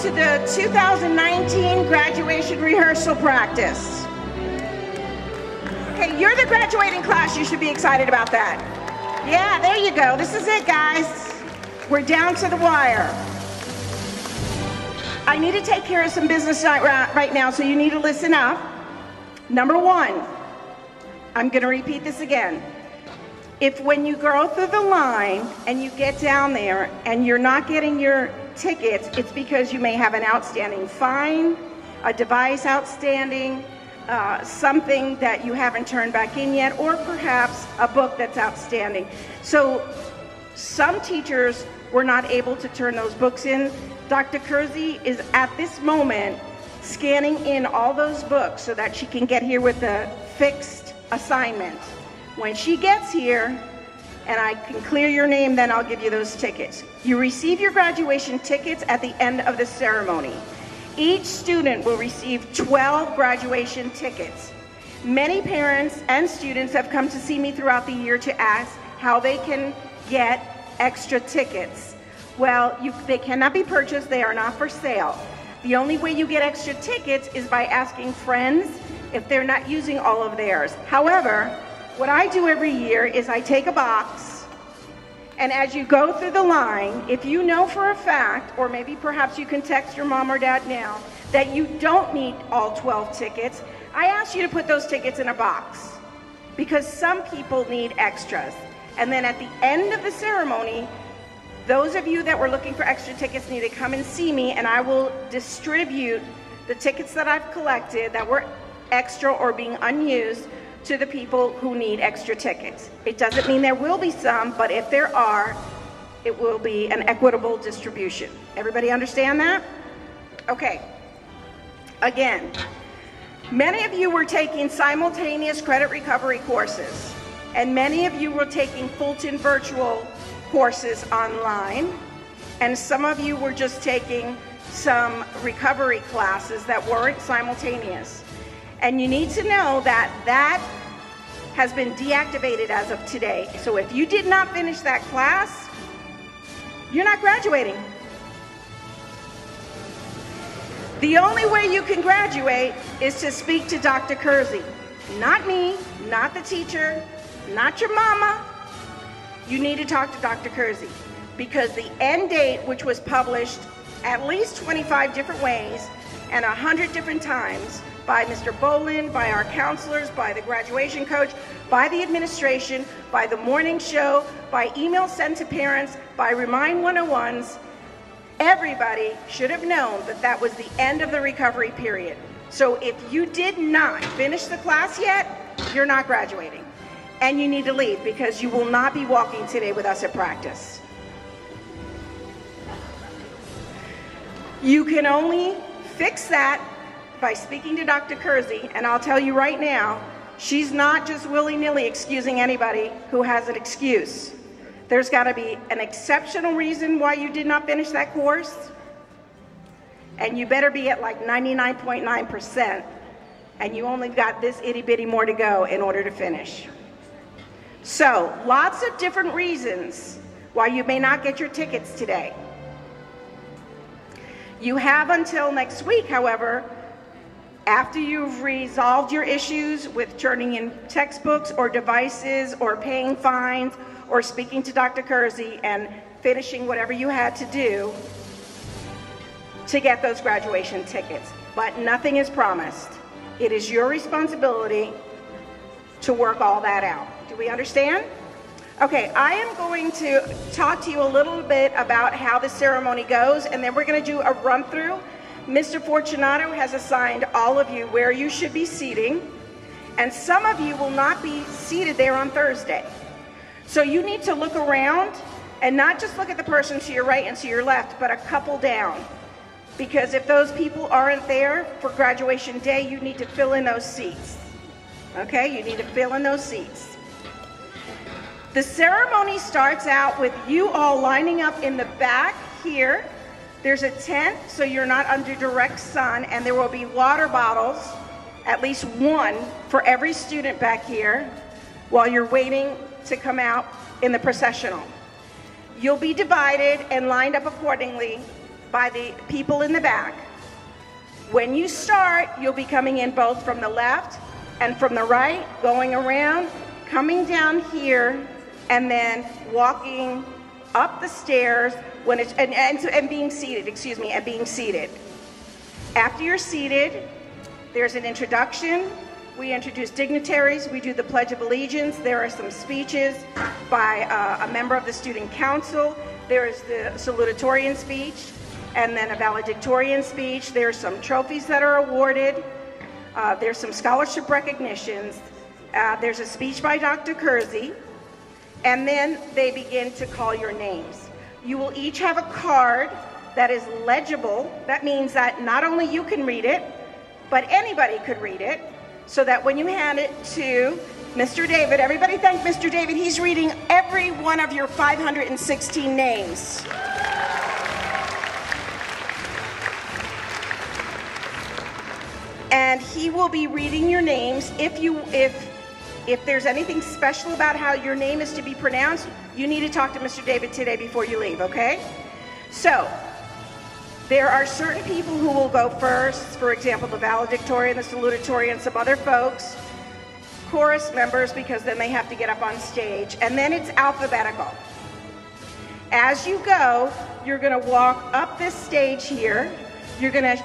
to the 2019 graduation rehearsal practice. Okay, you're the graduating class. You should be excited about that. Yeah, there you go. This is it, guys. We're down to the wire. I need to take care of some business right now, so you need to listen up. Number one, I'm going to repeat this again. If when you go through the line and you get down there and you're not getting your tickets, it's because you may have an outstanding fine, a device outstanding, something that you haven't turned back in yet, or perhaps a book that's outstanding. So some teachers were not able to turn those books in. Dr. Kersey is at this moment scanning in all those books so that she can get here with a fixed assignment. When she gets here and I can clear your name, then I'll give you those tickets. You receive your graduation tickets at the end of the ceremony. Each student will receive 12 graduation tickets. Many parents and students have come to see me throughout the year to ask how they can get extra tickets. Well, they cannot be purchased. They are not for sale. The only way you get extra tickets is by asking friends if they're not using all of theirs. However, what I do every year is I take a box, and as you go through the line, if you know for a fact, or maybe perhaps you can text your mom or dad now, that you don't need all 12 tickets, I ask you to put those tickets in a box, because some people need extras. And then at the end of the ceremony, those of you that were looking for extra tickets need to come and see me, and I will distribute the tickets that I've collected that were extra or being unused to the people who need extra tickets. It doesn't mean there will be some, but if there are, it will be an equitable distribution. Everybody understand that? Okay. Again, many of you were taking simultaneous credit recovery courses, and many of you were taking Fulton virtual courses online, and some of you were just taking some recovery classes that weren't simultaneous. And you need to know that that has been deactivated as of today. So if you did not finish that class, you're not graduating. The only way you can graduate is to speak to Dr. Kersey. Not me, not the teacher, not your mama. You need to talk to Dr. Kersey, because the end date, which was published at least 25 different ways and 100 different times, by Mr. Boland, by our counselors, by the graduation coach, by the administration, by the morning show, by email sent to parents, by Remind 101s, everybody should have known that that was the end of the recovery period. So if you did not finish the class yet, you're not graduating. And you need to leave, because you will not be walking today with us at practice. You can only fix that by speaking to Dr. Kersey, and I'll tell you right now, she's not just willy-nilly excusing anybody who has an excuse. There's got to be an exceptional reason why you did not finish that course, and you better be at like 99.9%, and you only got this itty-bitty more to go in order to finish. So, lots of different reasons why you may not get your tickets today. You have until next week, however, after you've resolved your issues with turning in textbooks or devices or paying fines or speaking to Dr. Kersey and finishing whatever you had to do to get those graduation tickets. But nothing is promised. It is your responsibility to work all that out. Do we understand? Okay, I am going to talk to you a little bit about how the ceremony goes, and then we're going to do a run-through. Mr. Fortunato has assigned all of you where you should be seating, and some of you will not be seated there on Thursday. So you need to look around and not just look at the person to your right and to your left, but a couple down. Because if those people aren't there for graduation day, you need to fill in those seats. Okay, you need to fill in those seats. The ceremony starts out with you all lining up in the back here. There's a tent, so you're not under direct sun, and there will be water bottles, at least one, for every student back here while you're waiting to come out in the processional. You'll be divided and lined up accordingly by the people in the back. When you start, you'll be coming in both from the left and from the right, going around, coming down here, and then walking up the stairs when it's, and being seated, excuse me, and being seated. After you're seated, there's an introduction. We introduce dignitaries. We do the Pledge of Allegiance. There are some speeches by a member of the Student Council. There is the salutatorian speech, and then a valedictorian speech. There's some trophies that are awarded. There's some scholarship recognitions. There's a speech by Dr. Kersey, and then they begin to call your names. You will each have a card that is legible. That means that not only you can read it, but anybody could read it, so that when you hand it to Mr. David, everybody thank Mr. David, he's reading every one of your 516 names. And he will be reading your names. If there's anything special about how your name is to be pronounced, you need to talk to Mr. David today before you leave, okay? So, there are certain people who will go first, for example, the valedictorian, the salutatorian, some other folks, chorus members, because then they have to get up on stage, and then it's alphabetical. As you go, you're gonna walk up this stage here, you're gonna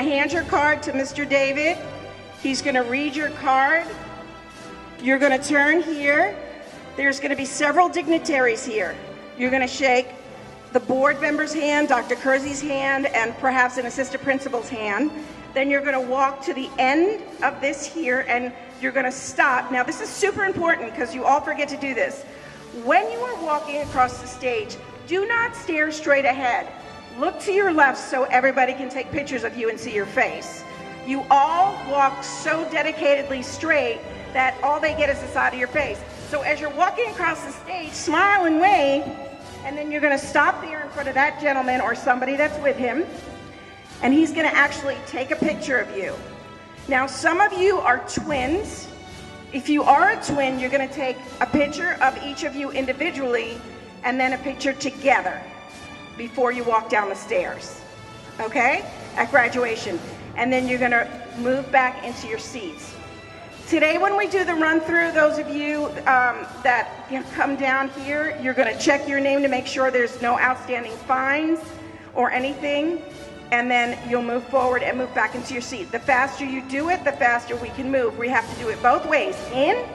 hand your card to Mr. David, he's gonna read your card, you're gonna turn here, there's gonna be several dignitaries here. You're gonna shake the board member's hand, Dr. Kersey's hand, and perhaps an assistant principal's hand. Then you're gonna walk to the end of this here and you're gonna stop. Now this is super important because you all forget to do this. When you are walking across the stage, do not stare straight ahead. Look to your left so everybody can take pictures of you and see your face. You all walk so dedicatedly straight that all they get is the side of your face. So as you're walking across the stage, smile and wave, and then you're gonna stop there in front of that gentleman or somebody that's with him, and he's gonna actually take a picture of you. Now, some of you are twins. If you are a twin, you're gonna take a picture of each of you individually and then a picture together before you walk down the stairs, okay? At graduation. And then you're gonna move back into your seats. Today, when we do the run-through, those of you that come down here, you're going to check your name to make sure there's no outstanding fines or anything, and then you'll move forward and move back into your seat. The faster you do it, the faster we can move. We have to do it both ways, in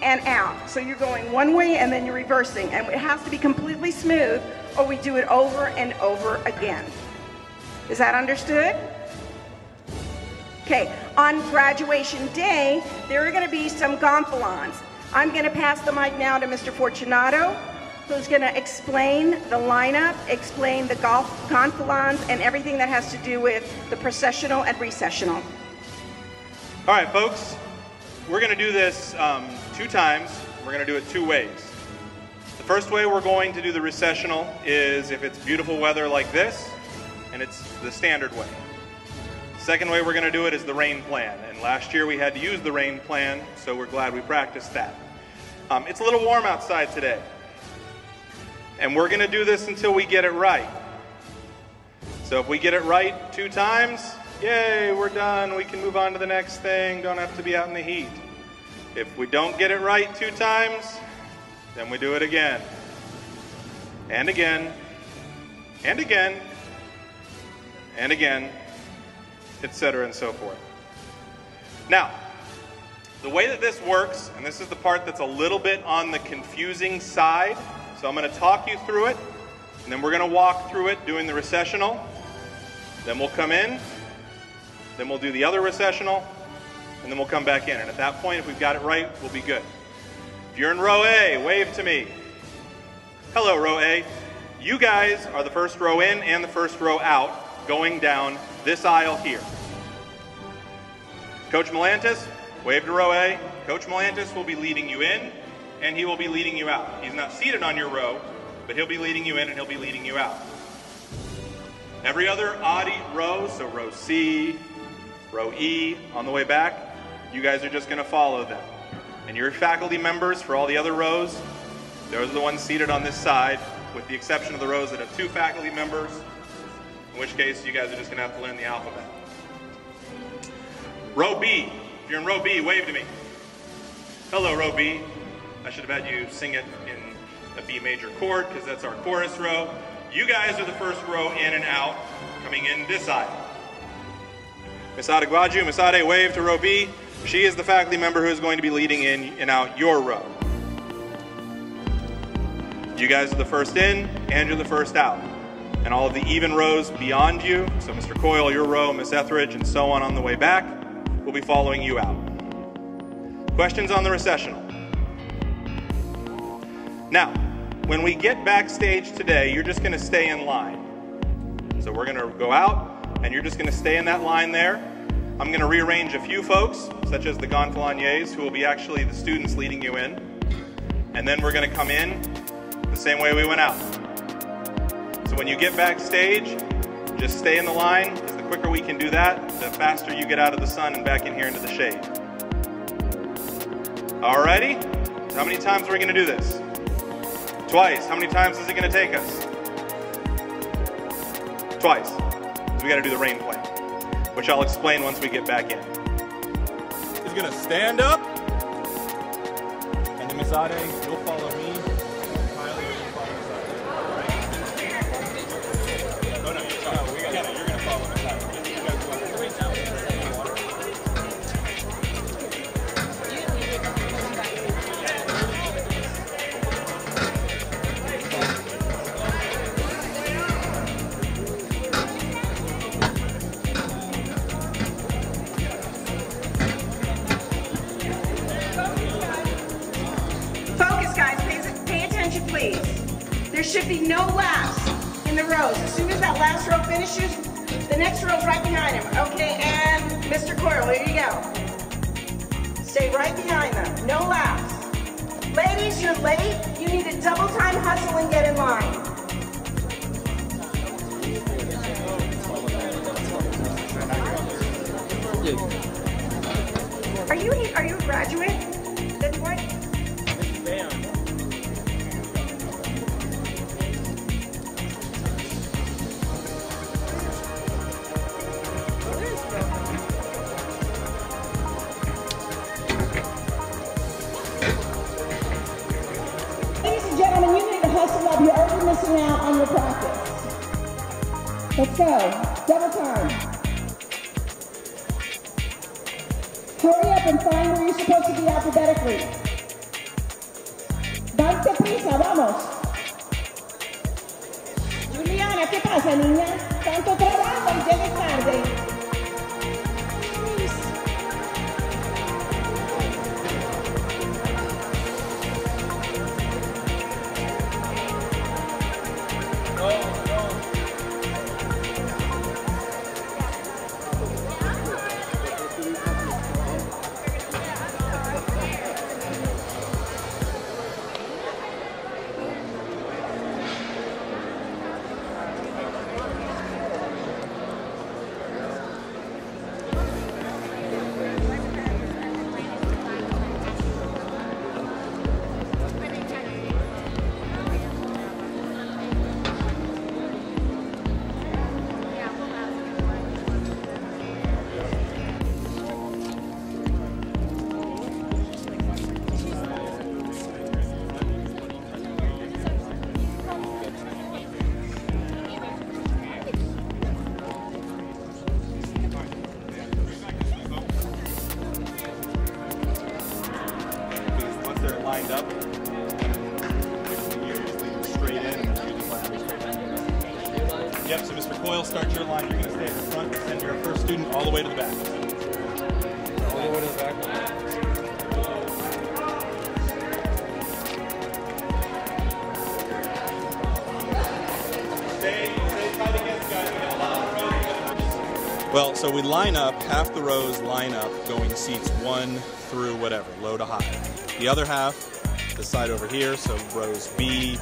and out. So you're going one way and then you're reversing, and it has to be completely smooth, or we do it over and over again. Is that understood? Okay, on graduation day, there are going to be some gonfalons. I'm going to pass the mic now to Mr. Fortunato, who's going to explain the lineup, explain the gonfalons, and everything that has to do with the processional and recessional. All right, folks, we're going to do this 2 times. We're going to do it 2 ways. The first way we're going to do the recessional is if it's beautiful weather like this, and it's the standard way. Second way we're going to do it is the rain plan, and last year we had to use the rain plan, so we're glad we practiced that. It's a little warm outside today, and we're going to do this until we get it right. So if we get it right 2 times, yay, we're done, we can move on to the next thing, don't have to be out in the heat. If we don't get it right 2 times, then we do it again, and again, and again, and again, etc. and so forth. Now, the way that this works, and this is the part that's a little bit on the confusing side, so I'm going to talk you through it, and then we're going to walk through it doing the recessional, then we'll come in, then we'll do the other recessional, and then we'll come back in, and at that point, if we've got it right, we'll be good. If you're in row A, wave to me. Hello, row A. You guys are the first row in and the first row out, going down this aisle here. Coach Melantis, wave to row A. Coach Melantis will be leading you in, and he will be leading you out. He's not seated on your row, but he'll be leading you in and he'll be leading you out. Every other odd row, so row C, row E, on the way back, you guys are just going to follow them. And your faculty members for all the other rows, those are the ones seated on this side with the exception of the rows that have 2 faculty members, in which case you guys are just going to have to learn the alphabet. Row B. If you're in row B, wave to me. Hello, row B. I should have had you sing it in a B major chord because that's our chorus row. You guys are the first row in and out, coming in this side. Miss Adeguaju, Miss Ade, wave to row B. She is the faculty member who is going to be leading in and out your row. You guys are the first in, and you're the first out. And all of the even rows beyond you, so Mr. Coyle, your row, Miss Etheridge, and so on the way back, will be following you out. Questions on the recessional? Now, when we get backstage today, you're just going to stay in line. So we're going to go out, and you're just going to stay in that line there. I'm going to rearrange a few folks, such as the gonfaloniers, who will be actually the students leading you in. And then we're going to come in the same way we went out. So when you get backstage, just stay in the line, because the quicker we can do that, the faster you get out of the sun and back in here into the shade. Alrighty? How many times are we going to do this? Twice. How many times is it going to take us? Twice. Because we got to do the rain plan, which I'll explain once we get back in. He's going to stand up, and then Miss Ade, you'll follow me. Kylie, you'll follow Miss Ade. All right? No, you're going to follow Miss Ade. You guys go on. Please. There should be no laps in the rows. As soon as that last row finishes, the next row's right behind him. Okay, and Mr. Coyle, there you go. Stay right behind them. No laps. Ladies, you're late. You need to double time hustle and get in line. Are you a graduate? Then what? Gentlemen, you need to hustle up. You're already missing out on your practice. Let's go. Double time. Hurry up and find where you're supposed to be alphabetically. Dante prisa, vamos. Juliana, ¿qué pasa, niña? Tanto trabajo y llegues tarde. Lined up. Straight in. Yep, so Mr. Coyle, start your line. You're going to stay at the front and send your first student all the way to the back. All the way to the back. Stay tight against guys. We got a lot of rows. Well, so we line up, half the rows line up, going seats 1 through whatever, low to high. The other half, the side over here, so rows B,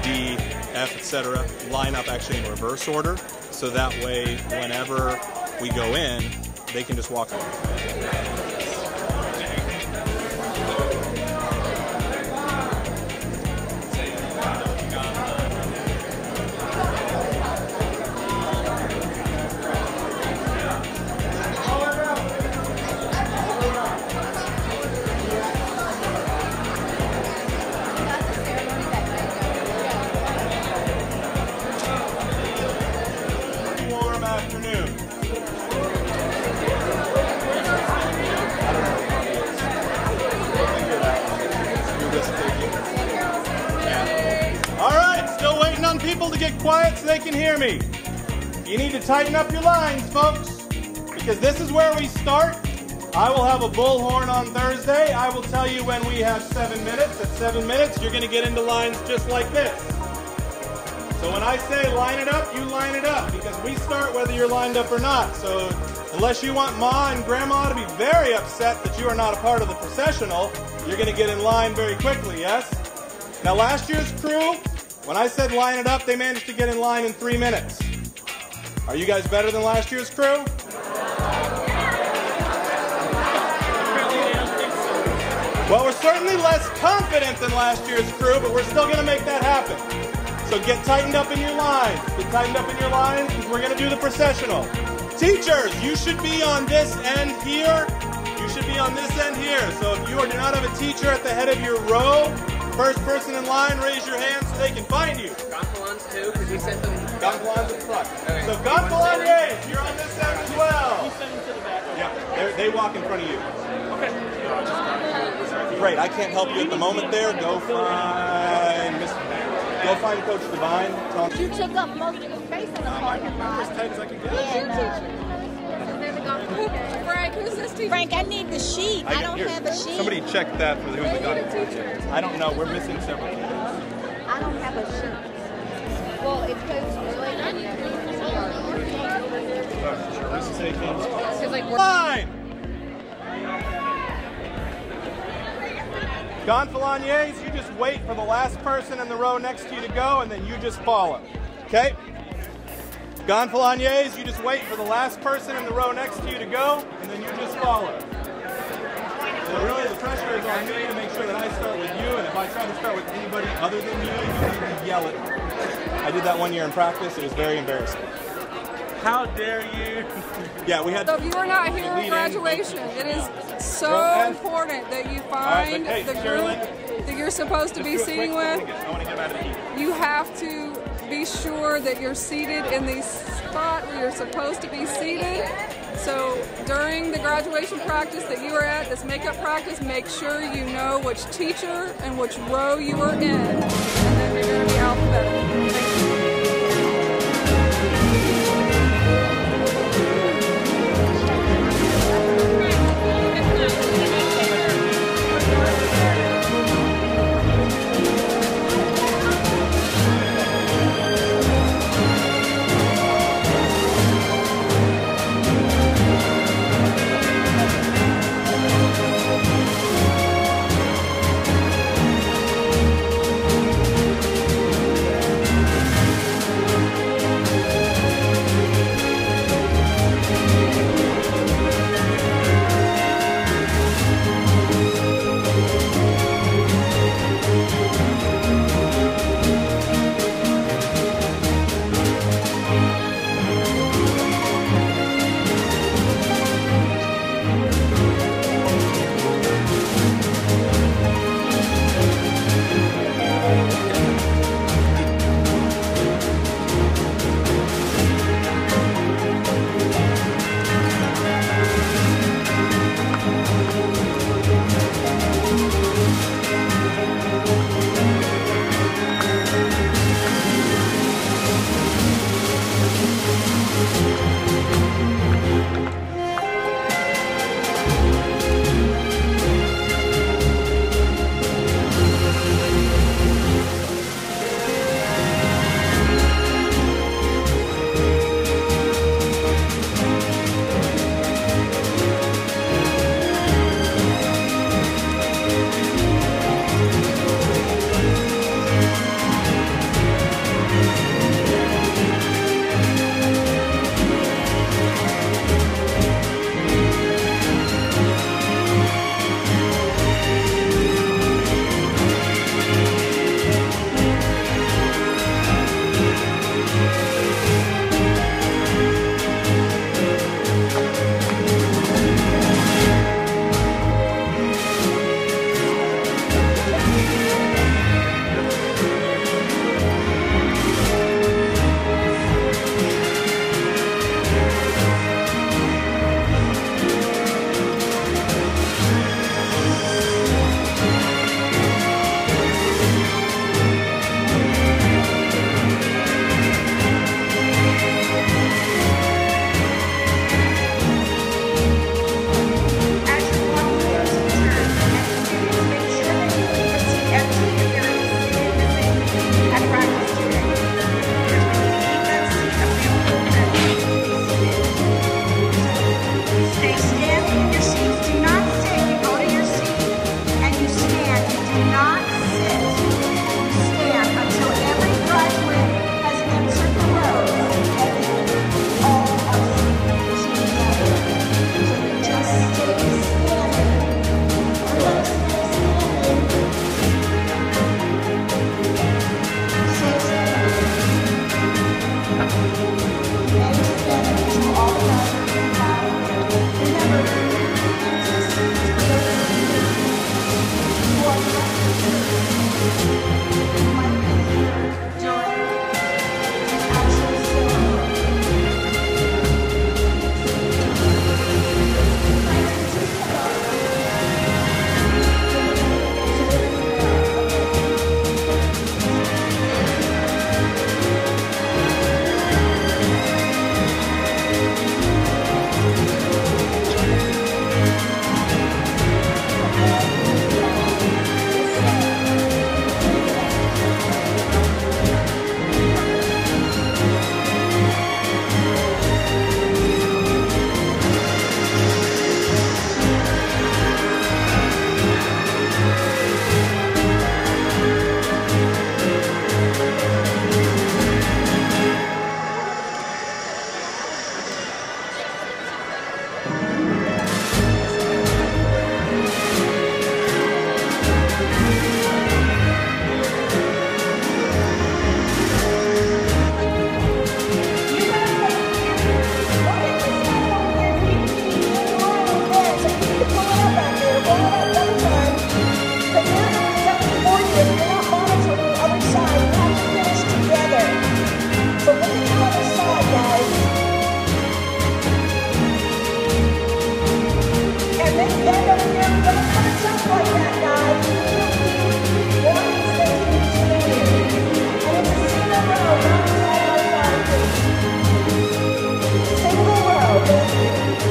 D, F, etc., line up actually in reverse order, so that way whenever we go in, they can just walk over. afternoon. All right, still waiting on people to get quiet so they can hear me. You need to tighten up your lines, folks, because this is where we start. I will have a bullhorn on Thursday. I will tell you when we have 7 minutes. At 7 minutes, you're going to get into lines just like this. So when I say line it up, you line it up, because we start whether you're lined up or not. So unless you want Ma and Grandma to be very upset that you are not a part of the processional, you're going to get in line very quickly, yes? Now last year's crew, when I said line it up, they managed to get in line in 3 minutes. Are you guys better than last year's crew? Well, we're certainly less confident than last year's crew, but we're still going to make that happen. So get tightened up in your lines. Get tightened up in your lines because we're going to do the processional. Teachers, you should be on this end here. You should be on this end here. So if you do not have a teacher at the head of your row, first person in line, raise your hand so they can find you. Gonfalons too, because we sent them. Gonfalons in front. Okay. So Gonfalons, you're on this end as well. You send them to the back. Yeah, they walk in front of you. Okay. Great, I can't help you at the moment there. Go find Coach Devine. You took up most of the space in the parking lot. As tight as I can get. Frank, who's this teacher? Frank, I need the sheet. I don't have a sheet. Somebody check that for who's the gun. I don't know. We're missing several. I don't have a sheet. Well, it goes Line! Gonfaloniers, you just wait for the last person in the row next to you to go, and then you just follow. Okay? Gonfaloniers, you just wait for the last person in the row next to you to go, and then you just follow. So really, the pressure is on me to make sure that I start with you, and if I try to start with anybody other than you, you need to yell at me. I did that one year in practice. It was very embarrassing. How dare you? Yeah, we had. So if you are not here at graduation, it is so important that you find the group that you're supposed to be sitting with. You have to be sure that you're seated in the spot where you're supposed to be seated. So during the graduation practice that you are at, this makeup practice, make sure you know which teacher and which row you are in, and then you're going to be alphabetical. Thank you.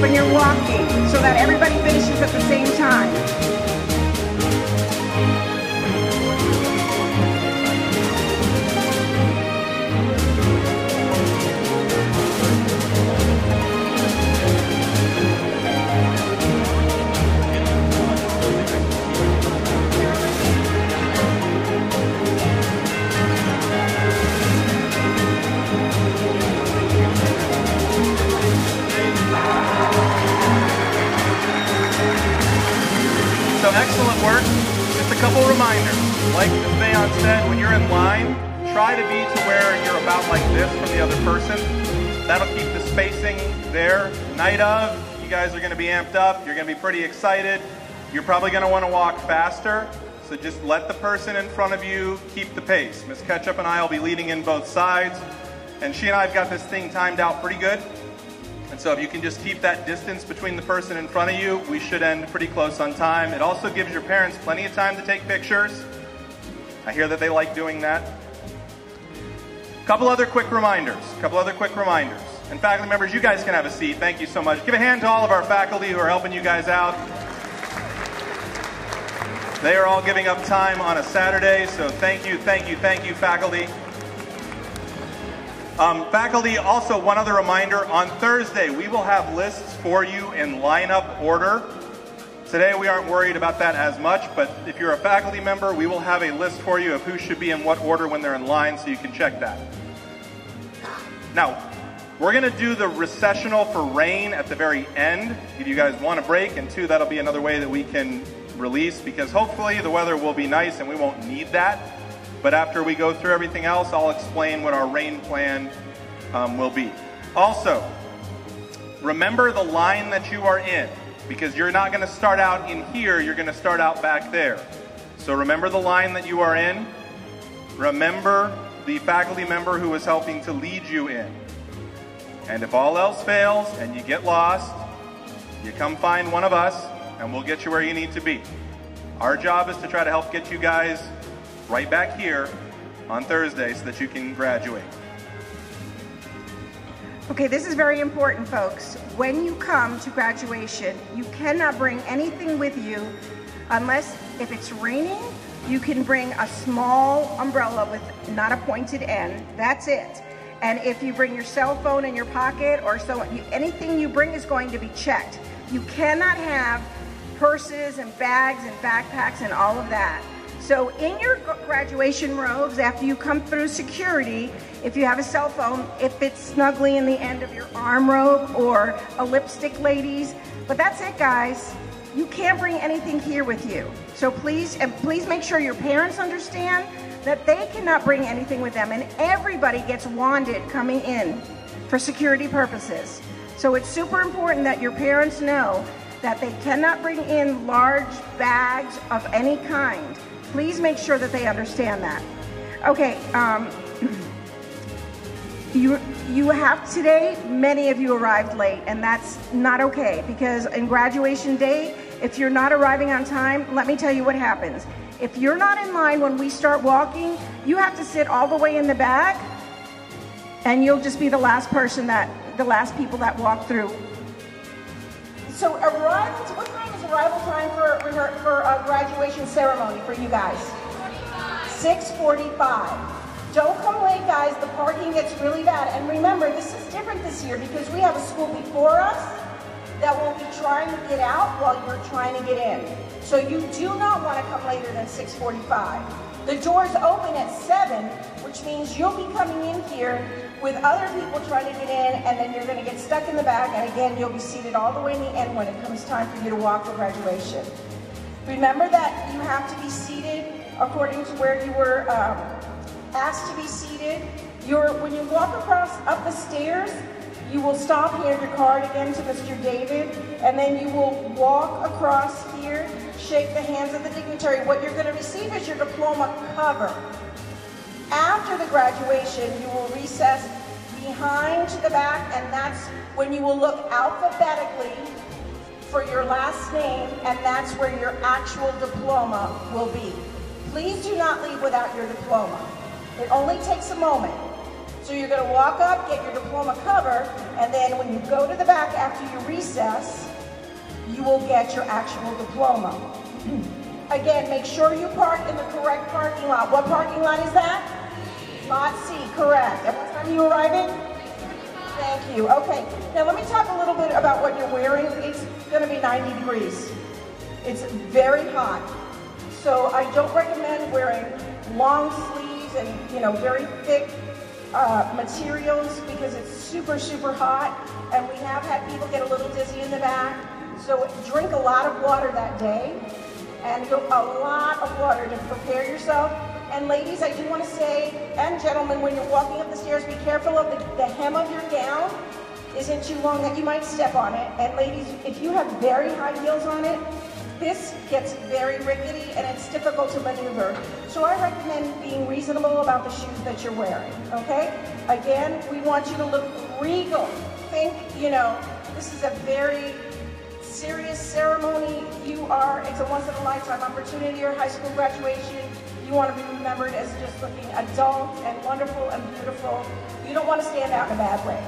when you're walking so that everybody finishes at the same time. So excellent work. Just a couple reminders. Like Ms. Bayon said, when you're in line, try to be to where you're about like this from the other person. That'll keep the spacing there. Night of, you guys are going to be amped up. You're going to be pretty excited. You're probably going to want to walk faster. So just let the person in front of you keep the pace. Ms. Ketchup and I will be leading in both sides. And she and I have got this thing timed out pretty good. And so if you can just keep that distance between the person in front of you, we should end pretty close on time. It also gives your parents plenty of time to take pictures. I hear that they like doing that. Couple other quick reminders. And faculty members, you guys can have a seat. Thank you so much. Give a hand to all of our faculty who are helping you guys out. They are all giving up time on a Saturday, so thank you, faculty. Faculty, also one other reminder, on Thursday we will have lists for you in lineup order. Today we aren't worried about that as much, but if you're a faculty member, we will have a list for you of who should be in what order when they're in line, so you can check that. Now, we're going to do the recessional for rain at the very end. If you guys want a break, and two, that'll be another way that we can release, because hopefully the weather will be nice and we won't need that. But after we go through everything else, I'll explain what our rain plan will be. Also, remember the line that you are in, because you're not going to start out in here, you're going to start out back there. So remember the line that you are in. Remember the faculty member who is helping to lead you in. And if all else fails and you get lost, you come find one of us and we'll get you where you need to be. Our job is to try to help get you guys right back here on Thursday so that you can graduate. Okay, this is very important, folks. When you come to graduation, you cannot bring anything with you unless, if it's raining, you can bring a small umbrella with not a pointed end. That's it. And if you bring your cell phone in your pocket or so, anything you bring is going to be checked. You cannot have purses and bags and backpacks and all of that. So in your graduation robes, after you come through security, if you have a cell phone, it fits snugly in the end of your arm robe or a lipstick, ladies. But that's it, guys. You can't bring anything here with you. So please make sure your parents understand that they cannot bring anything with them, and everybody gets wanded coming in for security purposes. So it's super important that your parents know that they cannot bring in large bags of any kind. Please make sure that they understand that. Okay, you have today, many of you arrived late, and that's not okay, because in graduation day, if you're not arriving on time, let me tell you what happens. If you're not in line when we start walking, you have to sit all the way in the back, and you'll just be the last people that walk through. So what time is arrival time for a graduation ceremony for you guys? 6:45. Don't come late, guys. The parking gets really bad. And remember, this is different this year because we have a school before us that will be trying to get out while you're trying to get in. So you do not want to come later than 6:45. The doors open at 7, which means you'll be coming in here with other people trying to get in, and then you're going to get stuck in the back, and again, you'll be seated all the way in the end when it comes time for you to walk for graduation. Remember that you have to be seated according to where you were asked to be seated. When you walk up the stairs, you will stop, hand your card again to Mr. David, and then you will walk across here, shake the hands of the dignitary. What you're going to receive is your diploma cover. After the graduation, you will recess behind to the back, and that's when you will look alphabetically for your last name, and that's where your actual diploma will be. Please do not leave without your diploma. It only takes a moment. So you're going to walk up, get your diploma cover, And then when you go to the back after you recess, you will get your actual diploma. Again, make sure you park in the correct parking lot. What parking lot is that? Lot C, correct. And what time are you arriving? Thank you. Okay, now let me talk a little bit about what you're wearing. It's gonna be 90 degrees. It's very hot. So I don't recommend wearing long sleeves and very thick materials because it's super, super hot. And we have had people get a little dizzy in the back. So drink a lot of water that day and a lot of water to prepare yourself. And ladies, I do want to say, and gentlemen, when you're walking up the stairs, be careful of the hem of your gown isn't too long that you might step on it. And ladies, if you have very high heels on it, this gets very rickety and it's difficult to maneuver. So I recommend being reasonable about the shoes that you're wearing, okay? Again, we want you to look regal. Think, this is a very serious ceremony. It's a once in a lifetime opportunity, your high school graduation. You want to be remembered as just looking adult and wonderful and beautiful. You don't want to stand out in a bad way.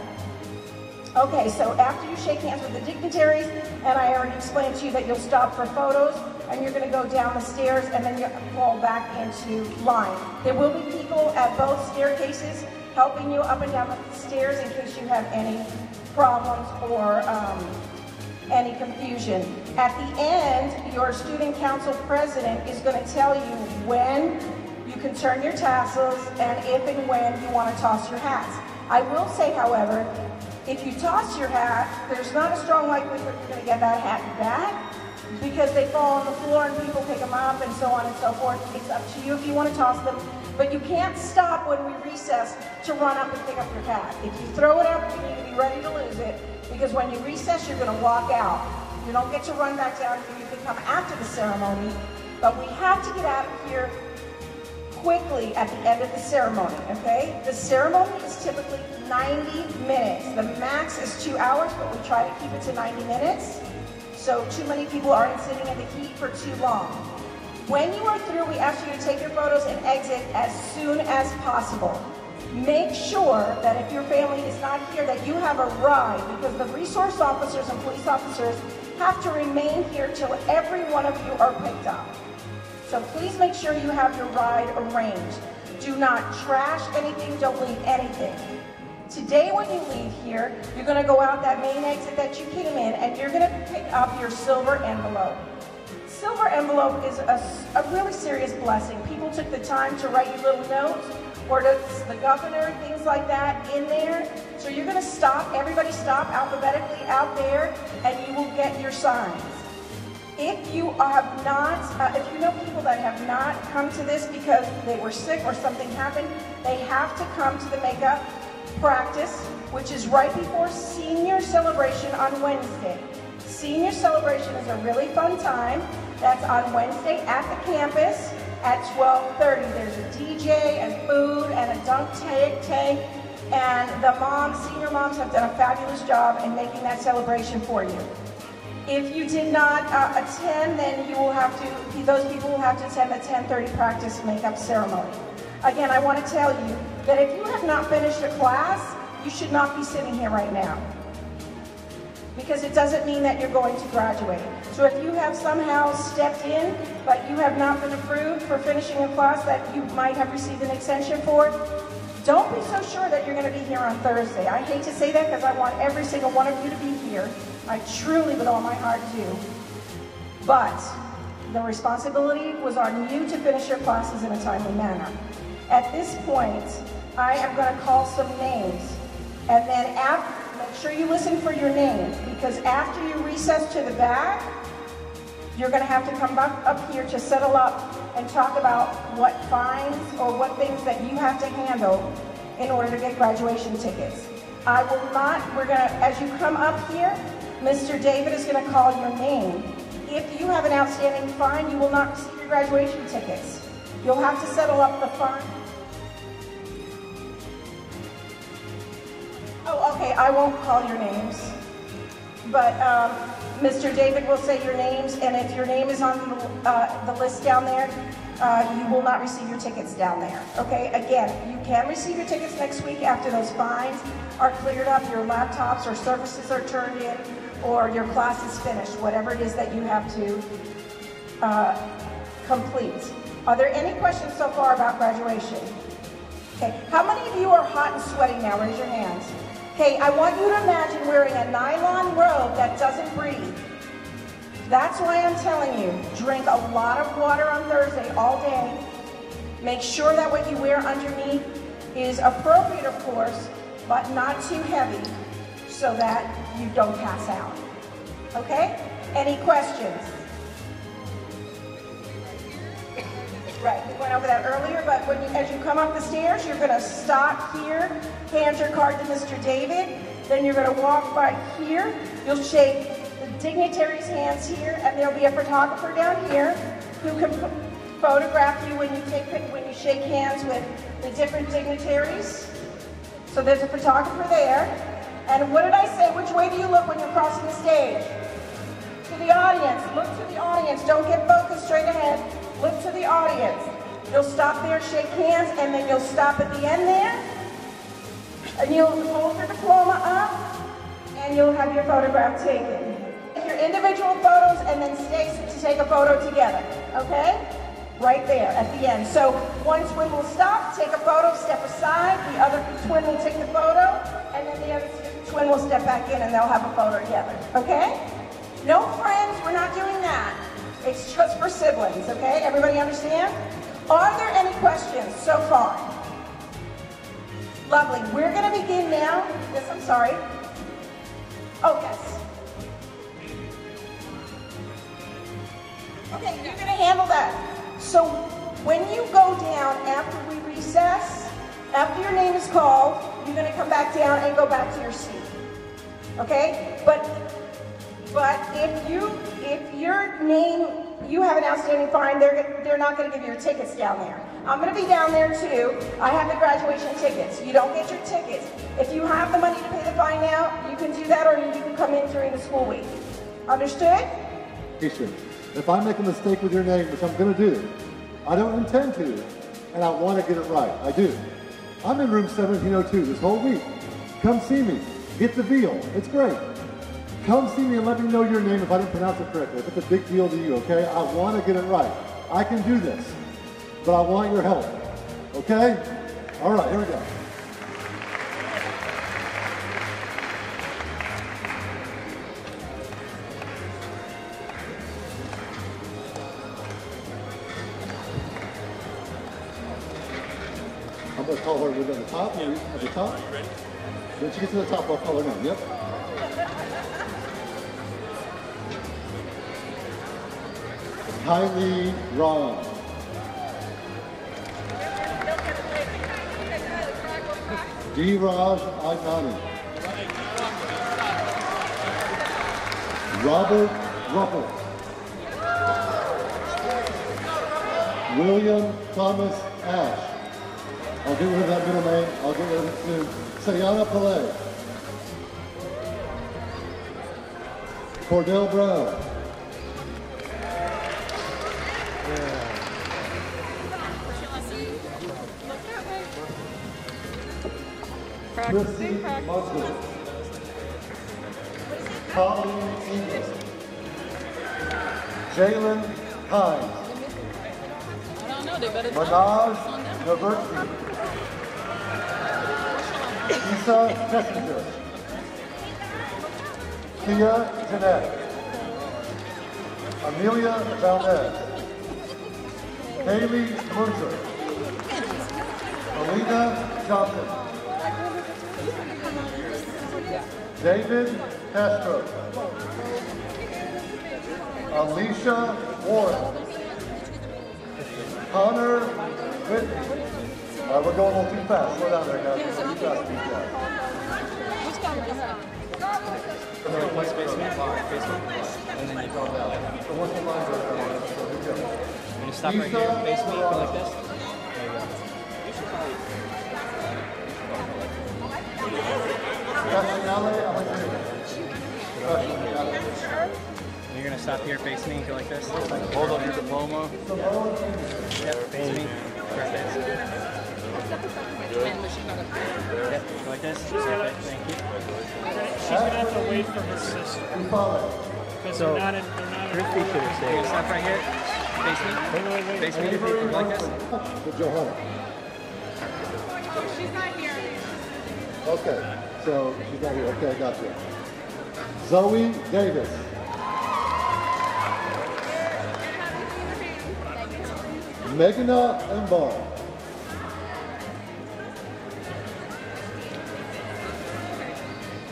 Okay, so after you shake hands with the dignitaries, and I already explained to you that you'll stop for photos, and you're going to go down the stairs, and then you fall back into line. There will be people at both staircases helping you up and down the stairs in case you have any problems or any confusion. At the end, your student council president is going to tell you when you can turn your tassels and if and when you want to toss your hats. I will say, however, if you toss your hat, there's not a strong likelihood you're going to get that hat back because they fall on the floor and people pick them up and so on and so forth. It's up to you if you want to toss them, but you can't stop when we recess to run up and pick up your hat. If you throw it up, you need to be ready to lose it because when you recess, you're going to walk out. You don't get to run back down here. You can come after the ceremony, but we have to get out of here quickly at the end of the ceremony, okay? The ceremony is typically 90 minutes. The max is 2 hours, but we try to keep it to 90 minutes. So too many people aren't sitting in the heat for too long. When you are through, we ask you to take your photos and exit as soon as possible. Make sure that if your family is not here, that you have a ride because the resource officers and police officers have to remain here till every one of you are picked up. So please make sure you have your ride arranged. Do not trash anything, don't leave anything. Today when you leave here, you're gonna go out that main exit that you came in and you're gonna pick up your silver envelope. Silver envelope is a really serious blessing. People took the time to write you little notes or to the governor, things like that in there. So you're gonna stop, everybody stop alphabetically out there and you will get your signs. If you have not, if you know people that have not come to this because they were sick or something happened, they have to come to the makeup practice, which is right before senior celebration on Wednesday. Senior celebration is a really fun time. That's on Wednesday at the campus at 12:30. There's a DJ and food and a dunk tank, and the moms, senior moms have done a fabulous job in making that celebration for you. If you did not attend, then you will have to, those people will have to attend the 10:30 practice makeup ceremony. Again, I want to tell you that if you have not finished a class, you should not be sitting here right now. Because it doesn't mean that you're going to graduate. So if you have somehow stepped in, but you have not been approved for finishing a class that you might have received an extension for, don't be so sure that you're going to be here on Thursday. I hate to say that because I want every single one of you to be here. I truly, with all my heart, do. But the responsibility was on you to finish your classes in a timely manner. At this point, I am going to call some names. And then make sure you listen for your names, because after you recess to the back, you're going to have to come back up here to settle up and talk about what fines or what things that you have to handle in order to get graduation tickets. I will not, as you come up here, Mr. David is going to call your name. If you have an outstanding fine, you will not receive your graduation tickets. You'll have to settle up the fine. Oh, okay, I won't call your names. But Mr. David will say your names, and if your name is on the list down there, you will not receive your tickets down there, okay? Again, you can receive your tickets next week after those fines are cleared up, your laptops or services are turned in, or your class is finished, whatever it is that you have to complete. Are there any questions so far about graduation? Okay, how many of you are hot and sweating now? Raise your hands. Okay, I want you to imagine wearing a nylon robe that doesn't breathe. That's why I'm telling you, drink a lot of water on Thursday all day. Make sure that what you wear underneath is appropriate, of course, but not too heavy so that you don't pass out. Okay? Any questions? Right, we went over that earlier, but when as you come up the stairs, you're going to stop here, hand your card to Mr. David, then you're going to walk by here, you'll shake the dignitaries' hands here, and there'll be a photographer down here who can photograph you when you shake hands with the different dignitaries. So there's a photographer there. And what did I say? Which way do you look when you're crossing the stage? To the audience. Look to the audience. Don't get focused straight ahead. Look to the audience. You'll stop there, shake hands, and then you'll stop at the end there. And you'll hold your diploma up, and you'll have your photograph taken. Take your individual photos, and then stay to take a photo together, okay? Right there at the end. So one twin will stop, take a photo, step aside, the other twin will take the photo, and then the other twin will step back in and they'll have a photo together, okay? No friends, we're not doing that. It's just for siblings, okay? Everybody understand? Are there any questions so far? Lovely. We're going to begin now. Yes, I'm sorry. Oh, yes. Okay, you're going to handle that. So when you go down after we recess, after your name is called, you're going to come back down and go back to your seat. Okay? But if your name, you have an outstanding fine, they're not going to give you your tickets down there. I'm going to be down there too. I have the graduation tickets. You don't get your tickets. If you have the money to pay the fine now, you can do that, or you can come in during the school week. Understood? If I make a mistake with your name, which I'm going to do, I don't intend to, and I want to get it right. I do. I'm in room 1702 this whole week. Come see me. Get the veal. It's great. Come see me and let me know your name if I didn't pronounce it correctly. If it's a big deal to you, okay? I want to get it right. I can do this, but I want your help. Okay? All right, here we go. I'm going to call her at the top. At the top. When she gets to the top, I'll call her name. Yep. Kylie Ron. D-Raj Agnani. Robert Ruppel. William Thomas Ash. I'll get rid of that middle name. I'll get rid of it soon. Sayana Pillay. Cordell Brown. Chrissy Musgrove. Colleen English. Jalen Hines. Manaj Naverti. Isa Kessinger. Tia Jeanette. Amelia Valdez. Haley Munzer. Alina Johnson. David Castro. Alicia Warren. Connor Whitney. We're going a little too fast. Slow down there, guys. Too fast, too fast. And then replace basement, and then you go down. So once the lines are there, so here we go. When you stop right here, basement, go like this. There you go. You're going to to stop here, face me, go like this. Hold up your diploma. Yep, face me. Perfect. Yep, go like this. Perfect, thank you. She's going to have to wait for her sister. Because So, they're not your feet should have stayed. Stop right here. Face me. Face me, your feet, go like this. To Johanna. She's not here. Okay, so she's not here. Okay, I got you. Zoe Davis. Meghna Embar.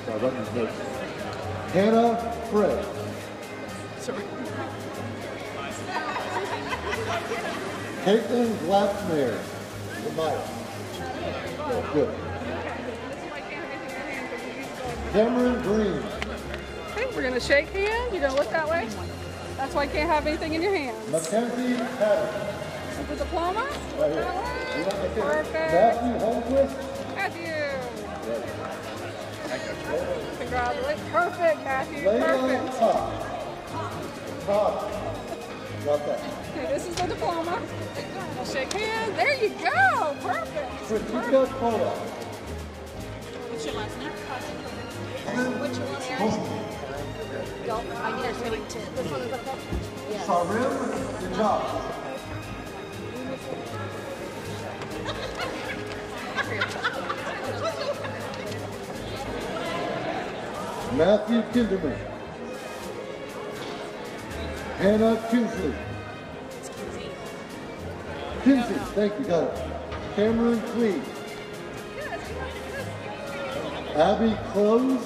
Sorry, about these notes. Hannah Fred. Caitlin Glassmere. Maya. Good. Cameron Green. Okay, we're gonna shake hands. You're gonna look that way. That's why you can't have anything in your hands. Mackenzie Patton. With the diploma? Right here. Perfect. Matthew Holmquist. Matthew. Congratulations. Perfect, Matthew. Layla Perfect. Todd. Todd. Got that. Okay, this is the diploma. We'll shake hands. There you go. Perfect. Kritika Kola. What's your last name? What's your last name? Go. I need a really tip. This one is okay? Yes. Sarim Najab. Matthew Kinderman. Hannah Kinsley. Kinsey, thank you, got it. Cameron Clee. Abby Close.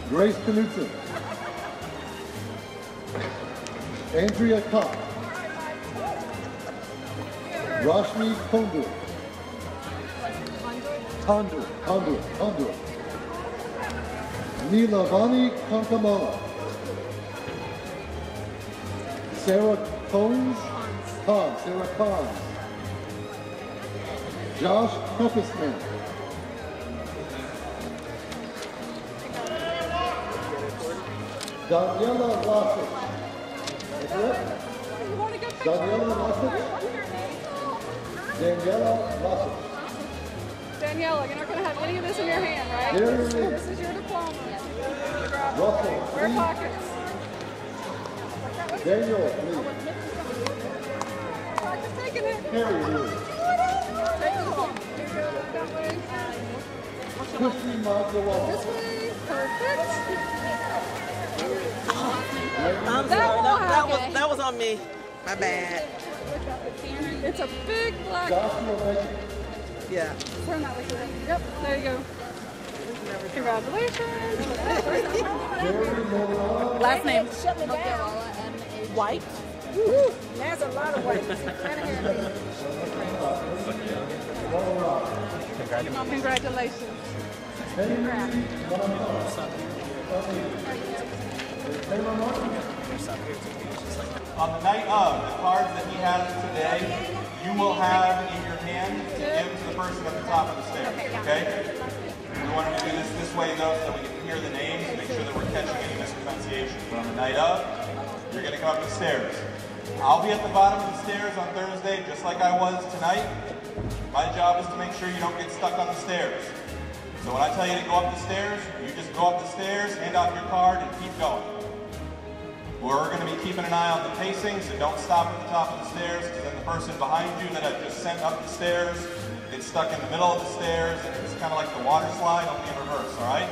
Grace Knutson. Andrea Kopp. Rashmi Kondur. Kondur. Nilavani Kankamala. Sarah Sarah Kahn. Josh Peppisman. Daniela Lassich. Daniela Lassich. Daniela, you're not going to have any of this in your hand, right? Here it is. This is your diploma. Russell. Wear pockets. Daniel, please. Practice taking it. Here it is. Take the diploma. Here you go. That way. Christy Magdalene. This way. Perfect. I'm sorry, that was on me. My bad. It's a big black. Yeah. Turn that way. Yep, there you go. Congratulations. Last name? White. There's a lot of white. Congratulations. On the night of, the cards that he has today, you will have in your hand to give to the person at the top of the stairs, okay? We want to do this way though, so we can hear the names and make sure that we're catching any mispronunciation. But on the night of, you're going to come up the stairs. I'll be at the bottom of the stairs on Thursday, just like I was tonight. My job is to make sure you don't get stuck on the stairs. So when I tell you to go up the stairs, you just go up the stairs, hand out your card, and keep going. We're going to be keeping an eye on the pacing, so don't stop at the top of the stairs, because then the person behind you that I've just sent up the stairs gets stuck in the middle of the stairs, and it's kind of like the water slide, only in reverse, all right?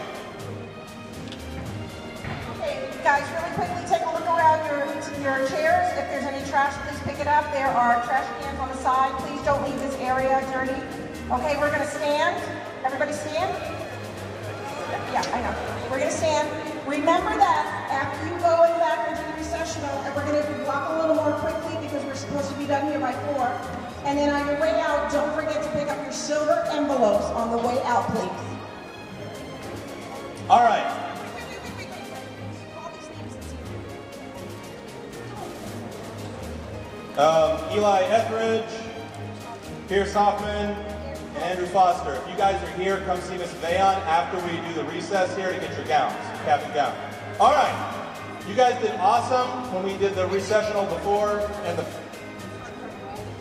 Okay, guys, really quickly take a look around your chairs. If there's any trash, please pick it up. There are trash cans on the side. Please don't leave this area dirty. Okay, we're going to stand. Everybody stand? Yeah, I know. We're going to stand. Remember that after you go in the back into the recessional, and we're going to walk a little more quickly because we're supposed to be done here by 4. And then on your way out, don't forget to pick up your silver envelopes on the way out, please. All right. Eli Etheridge, Pierce Hoffman, and Andrew Foster, if you guys are here, come see Miss Vayon after we do the recess here to get your gowns, cap and gown. All right. You guys did awesome when we did the recessional before and the...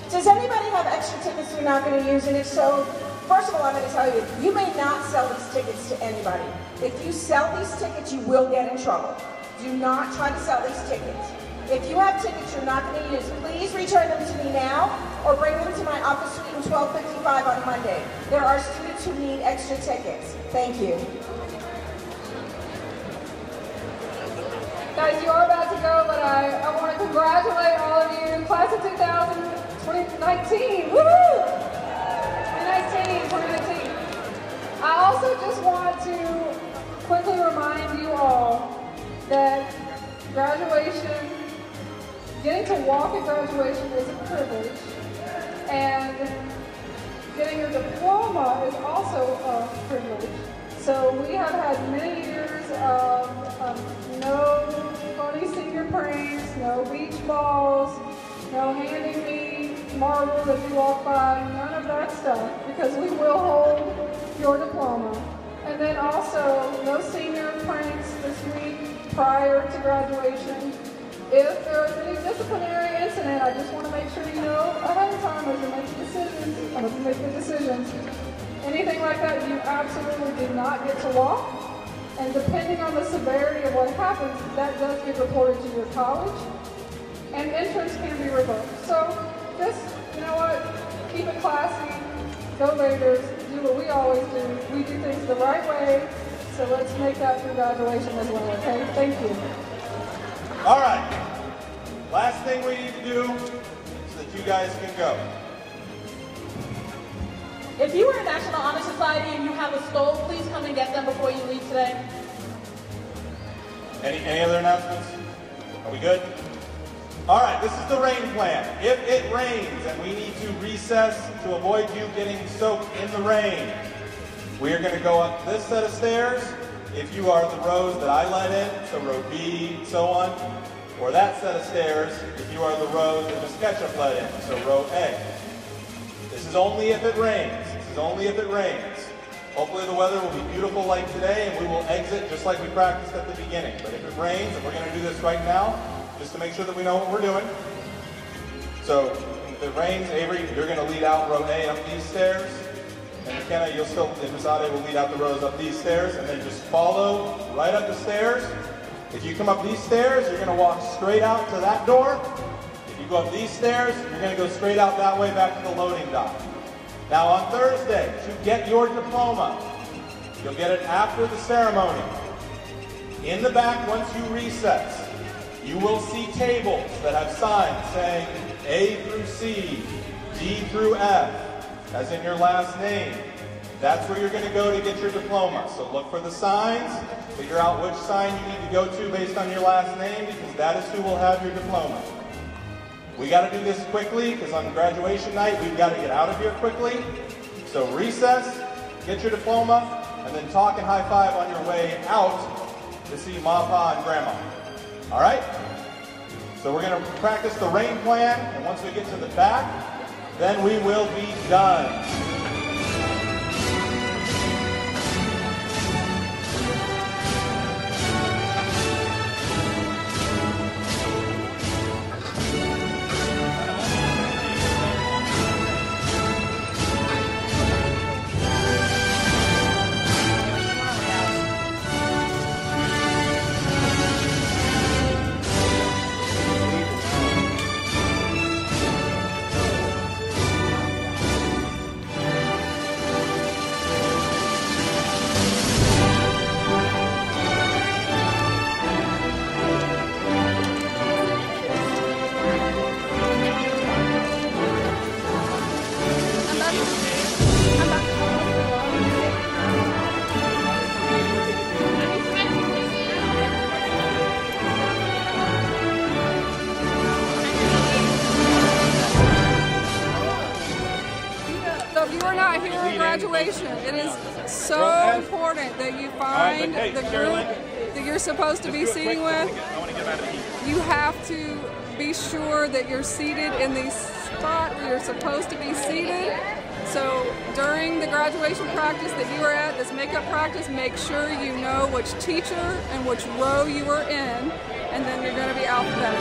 Does anybody have extra tickets they're not going to use? And if so, first of all, I'm going to tell you, you may not sell these tickets to anybody. If you sell these tickets, you will get in trouble. Do not try to sell these tickets. If you have tickets you're not going to use, please return them to me now or bring them to my office suite in 1255 on Monday. There are students who need extra tickets. Thank you. Guys, you are about to go, but I want to congratulate all of you, class of 2019. Woohoo! 2019. I also just want to quickly remind you all that graduation, getting to walk at graduation is a privilege, and getting your diploma is also a privilege. So we have had many years of no funny senior pranks, no beach balls, no handing me marbles as you walk by, none of that stuff, because we will hold your diploma. And then also, no senior pranks this week prior to graduation. If there is any disciplinary incident, I just want to make sure you know ahead of time as you make the decisions. Anything like that, you absolutely do not get to walk. And depending on the severity of what happens, that does get reported to your college. And entrance can be revoked. So just, you know what, keep it classy, go Raiders, do what we always do. We do things the right way. So let's make that through graduation as well, okay? Thank you. All right. Last thing we need to do so that you guys can go. If you were in National Honor Society and you have a stove, please come and get them before you leave today. Any other announcements? Are we good? All right, this is the rain plan. If it rains and we need to recess to avoid you getting soaked in the rain, we are going to go up this set of stairs. If you are the rows that I let in, so row B, so on, or that set of stairs, if you are the rows that Ms. Ketchup let in, so row A. This is only if it rains. This is only if it rains. Hopefully the weather will be beautiful like today and we will exit just like we practiced at the beginning. But if it rains, and we're going to do this right now, just to make sure that we know what we're doing. So if it rains, Avery, you're going to lead out row A up these stairs. And McKenna, and Masade will lead out the rows up these stairs, and then just follow right up the stairs. If you come up these stairs, you're going to walk straight out to that door. If you go up these stairs, you're going to go straight out that way back to the loading dock. Now on Thursday, to get your diploma, you'll get it after the ceremony. In the back, once you recess, you will see tables that have signs saying A through C, D through F, as in your last name. That's where you're going to go to get your diploma. So look for the signs, figure out which sign you need to go to based on your last name, because that is who will have your diploma. We got to do this quickly, because on graduation night, we've got to get out of here quickly. So recess, get your diploma, and then talk and high five on your way out to see Ma, Pa, and Grandma. All right? So we're going to practice the rain plan, and once we get to the back, then we will be done. Graduation. It is so important that you find the group that you're supposed to be seating with. You have to be sure that you're seated in the spot where you're supposed to be seated. So during the graduation practice that you are at, this makeup practice, make sure you know which teacher and which row you are in, and then you're going to be alphabetical.